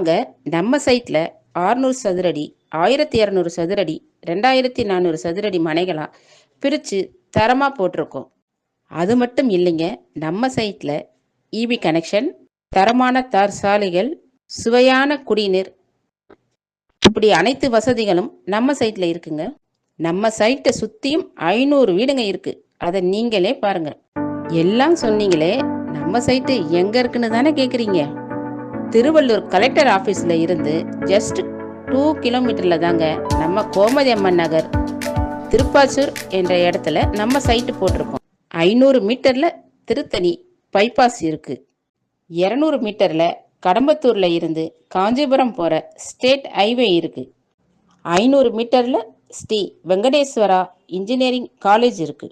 நாங்க நம்ம சைட்ல 600 சதுரடி, 1200 சதுரடி, 2400 சதுரடி மனைகளா பிரிச்சு தரமா போட்டிருக்கோம். அது மட்டும் இல்லைங்க, நம்ம சைட்ல ஈபி கனெக்ஷன், தரமான தார் சாலைகள், சுவையான குடிநீர், இப்படி அனைத்து வசதிகளும் நம்ம சைட்ல இருக்குங்க. நம்ம சைட்டை சுத்தியும் 500 வீடுங்க இருக்கு. அதை நீங்களே பாருங்க. எல்லாம் சொன்னீங்களே, நம்ம சைட்டு எங்க இருக்குன்னு தானே கேக்குறீங்க? திருவள்ளூர் கலெக்டர் ஆபீஸ்ல இருந்து ஜஸ்ட் 2 கிலோமீட்டர்ல தாங்க நம்ம கோமதி அம்மன் நகர் திருப்பாச்சூர் என்ற இடத்துல நம்ம சைட்டு போட்டிருக்கோம். 500 மீட்டர்ல திருத்தணி பைபாஸ் இருக்கு. 200 மீட்டர்ல கடம்பத்தூர்ல இருந்து காஞ்சிபுரம் போற ஸ்டேட் ஹைவே இருக்கு. 500 மீட்டர்ல ஸ்ரீ வெங்கடேஸ்வரா இன்ஜினியரிங் காலேஜ் இருக்கு.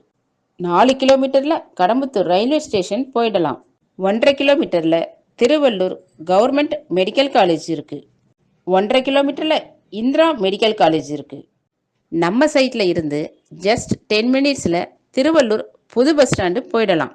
4 கிலோமீட்டர்ல கடம்பத்தூர் ரயில்வே ஸ்டேஷன் போயிடலாம். 1.5 கிலோமீட்டர்ல திருவள்ளூர் கவர்மெண்ட் மெடிக்கல் காலேஜ் இருக்கு. 1.5 கிலோமீட்டர்ல இந்திரா மெடிக்கல் காலேஜ் இருக்கு. நம்ம சைட்ல இருந்து ஜஸ்ட் 10 மினிட்ஸ்ல திருவள்ளூர் புது பஸ் ஸ்டாண்டு போயிடலாம்.